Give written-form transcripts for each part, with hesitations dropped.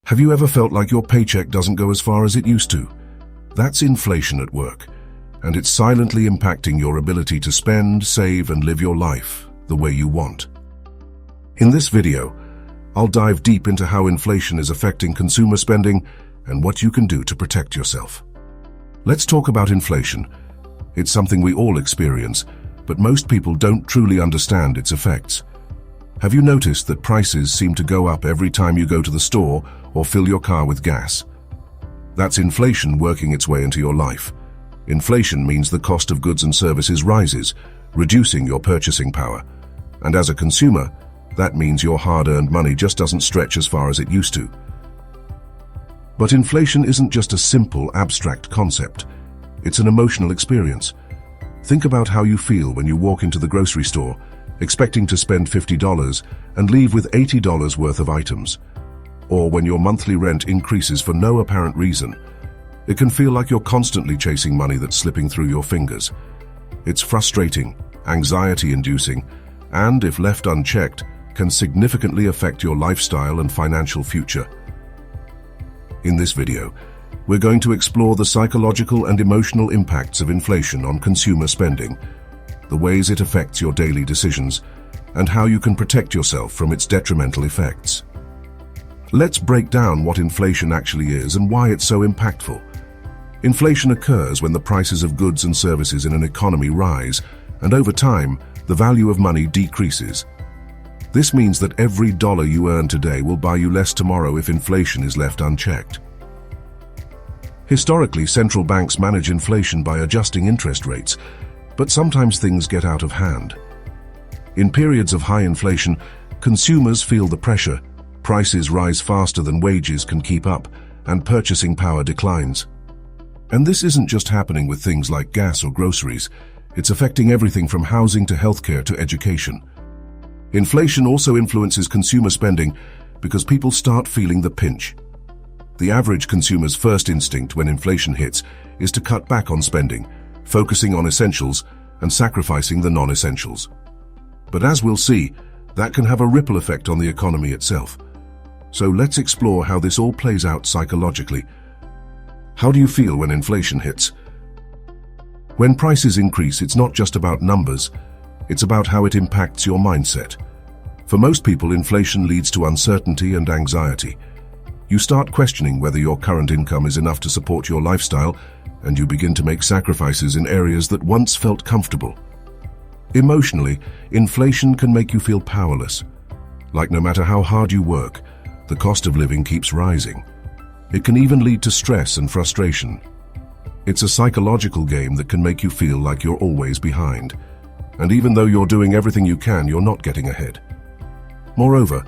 Have you ever felt like your paycheck doesn't go as far as it used to? That's inflation at work, and it's silently impacting your ability to spend, save, and live your life the way you want. In this video, I'll dive deep into how inflation is affecting consumer spending and what you can do to protect yourself. Let's talk about inflation. It's something we all experience, but most people don't truly understand its effects. Have you noticed that prices seem to go up every time you go to the store or fill your car with gas? That's inflation working its way into your life. Inflation means the cost of goods and services rises, reducing your purchasing power. And as a consumer, that means your hard-earned money just doesn't stretch as far as it used to. But inflation isn't just a simple, abstract concept. It's an emotional experience. Think about how you feel when you walk into the grocery store, expecting to spend $50 and leave with $80 worth of items. Or when your monthly rent increases for no apparent reason. It can feel like you're constantly chasing money that's slipping through your fingers. It's frustrating, anxiety-inducing, and, if left unchecked, can significantly affect your lifestyle and financial future. In this video, we're going to explore the psychological and emotional impacts of inflation on consumer spending, the ways it affects your daily decisions, and how you can protect yourself from its detrimental effects. Let's break down what inflation actually is and why it's so impactful. Inflation occurs when the prices of goods and services in an economy rise, and over time, the value of money decreases. This means that every dollar you earn today will buy you less tomorrow if inflation is left unchecked. Historically, central banks manage inflation by adjusting interest rates, but sometimes things get out of hand. In periods of high inflation, consumers feel the pressure, prices rise faster than wages can keep up, and purchasing power declines. And this isn't just happening with things like gas or groceries, it's affecting everything from housing to healthcare to education. Inflation also influences consumer spending because people start feeling the pinch. The average consumer's first instinct when inflation hits is to cut back on spending, focusing on essentials and sacrificing the non-essentials. But as we'll see, that can have a ripple effect on the economy itself. So let's explore how this all plays out psychologically. How do you feel when inflation hits? When prices increase, it's not just about numbers, it's about how it impacts your mindset. For most people, inflation leads to uncertainty and anxiety. You start questioning whether your current income is enough to support your lifestyle, and you begin to make sacrifices in areas that once felt comfortable. Emotionally, inflation can make you feel powerless. Like no matter how hard you work, the cost of living keeps rising. It can even lead to stress and frustration. It's a psychological game that can make you feel like you're always behind. And even though you're doing everything you can, you're not getting ahead. Moreover,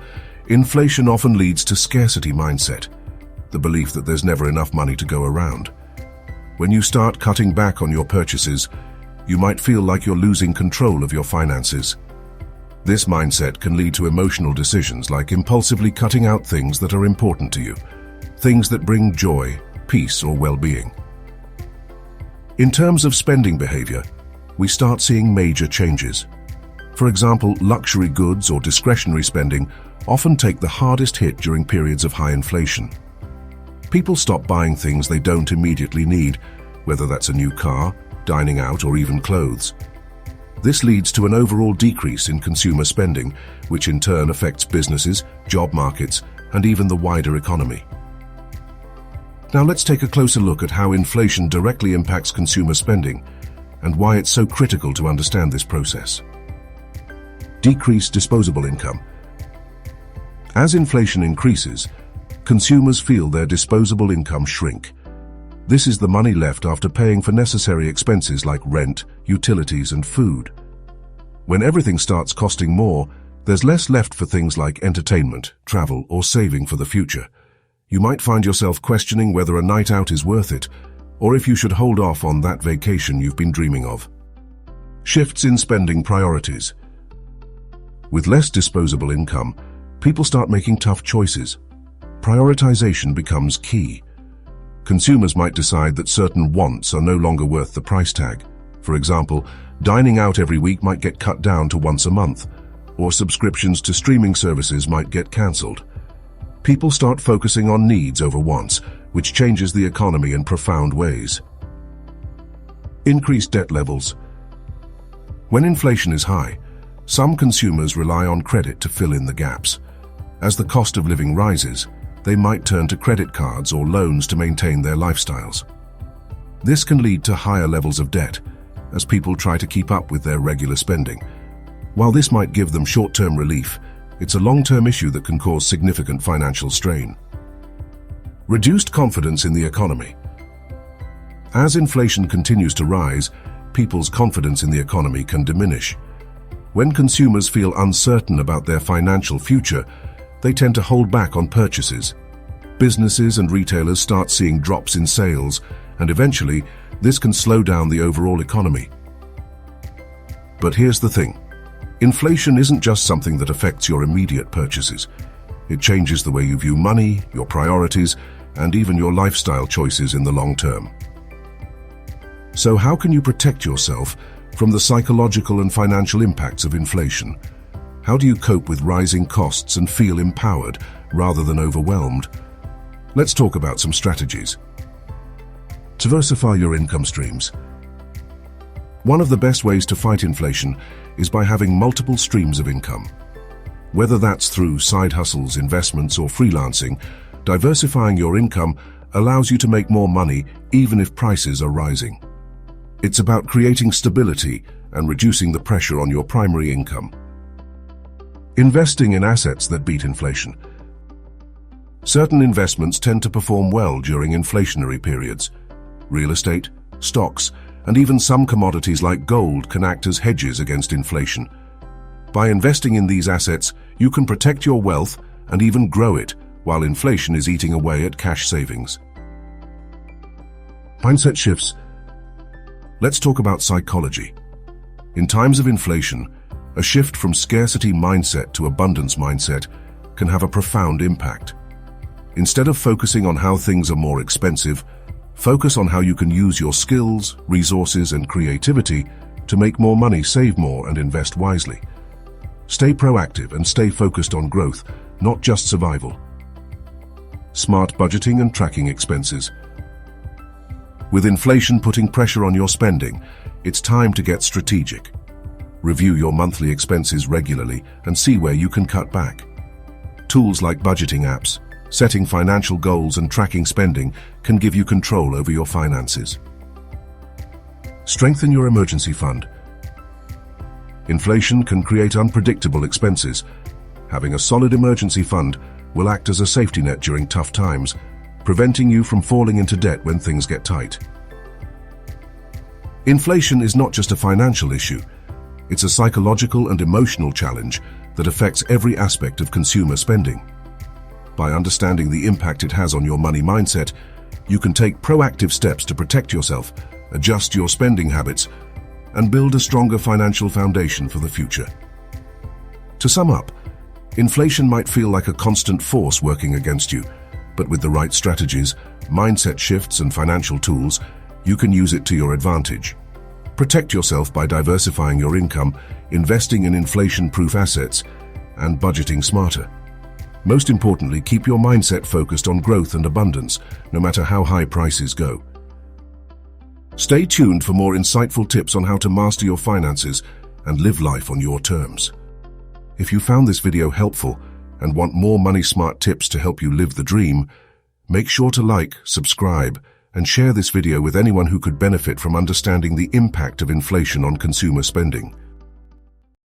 inflation often leads to scarcity mindset, the belief that there's never enough money to go around. When you start cutting back on your purchases, you might feel like you're losing control of your finances. This mindset can lead to emotional decisions like impulsively cutting out things that are important to you, things that bring joy, peace, or well-being. In terms of spending behavior, we start seeing major changes. For example, luxury goods or discretionary spending often take the hardest hit during periods of high inflation. People stop buying things they don't immediately need, whether that's a new car, dining out, or even clothes. This leads to an overall decrease in consumer spending, which in turn affects businesses, job markets, and even the wider economy. Now let's take a closer look at how inflation directly impacts consumer spending and why it's so critical to understand this process. Decreased disposable income. As inflation increases, consumers feel their disposable income shrink. This is the money left after paying for necessary expenses like rent, utilities, and food. When everything starts costing more, there's less left for things like entertainment, travel, or saving for the future. You might find yourself questioning whether a night out is worth it, or if you should hold off on that vacation you've been dreaming of. Shifts in spending priorities. With less disposable income, people start making tough choices. Prioritization becomes key. Consumers might decide that certain wants are no longer worth the price tag. For example, dining out every week might get cut down to once a month, or subscriptions to streaming services might get cancelled. People start focusing on needs over wants, which changes the economy in profound ways. Increased debt levels. When inflation is high, some consumers rely on credit to fill in the gaps. As the cost of living rises, they might turn to credit cards or loans to maintain their lifestyles. This can lead to higher levels of debt, as people try to keep up with their regular spending. While this might give them short-term relief, it's a long-term issue that can cause significant financial strain. Reduced confidence in the economy. As inflation continues to rise, people's confidence in the economy can diminish. When consumers feel uncertain about their financial future, they tend to hold back on purchases. Businesses and retailers start seeing drops in sales, and eventually, this can slow down the overall economy. But here's the thing. Inflation isn't just something that affects your immediate purchases. It changes the way you view money, your priorities, and even your lifestyle choices in the long term. So how can you protect yourself from the psychological and financial impacts of inflation? How do you cope with rising costs and feel empowered rather than overwhelmed? Let's talk about some strategies. Diversify your income streams. One of the best ways to fight inflation is by having multiple streams of income. Whether that's through side hustles, investments, or freelancing, diversifying your income allows you to make more money even if prices are rising. It's about creating stability and reducing the pressure on your primary income. Investing in assets that beat inflation. Certain investments tend to perform well during inflationary periods. Real estate, stocks, and even some commodities like gold can act as hedges against inflation. By investing in these assets, you can protect your wealth and even grow it while inflation is eating away at cash savings. Mindset shifts. Let's talk about psychology. In times of inflation, a shift from scarcity mindset to abundance mindset can have a profound impact. Instead of focusing on how things are more expensive, focus on how you can use your skills, resources, and creativity to make more money, save more, and invest wisely. Stay proactive and stay focused on growth, not just survival. Smart budgeting and tracking expenses. With inflation putting pressure on your spending, it's time to get strategic. Review your monthly expenses regularly and see where you can cut back. Tools like budgeting apps, setting financial goals, and tracking spending can give you control over your finances. Strengthen your emergency fund. Inflation can create unpredictable expenses. Having a solid emergency fund will act as a safety net during tough times, preventing you from falling into debt when things get tight. Inflation is not just a financial issue, it's a psychological and emotional challenge that affects every aspect of consumer spending. By understanding the impact it has on your money mindset, you can take proactive steps to protect yourself, adjust your spending habits, and build a stronger financial foundation for the future. To sum up, inflation might feel like a constant force working against you, but with the right strategies, mindset shifts, and financial tools, you can use it to your advantage. Protect yourself by diversifying your income, investing in inflation-proof assets, and budgeting smarter. Most importantly, keep your mindset focused on growth and abundance, no matter how high prices go. Stay tuned for more insightful tips on how to master your finances and live life on your terms. If you found this video helpful and want more money-smart tips to help you live the dream, make sure to like, subscribe, and share this video with anyone who could benefit from understanding the impact of inflation on consumer spending.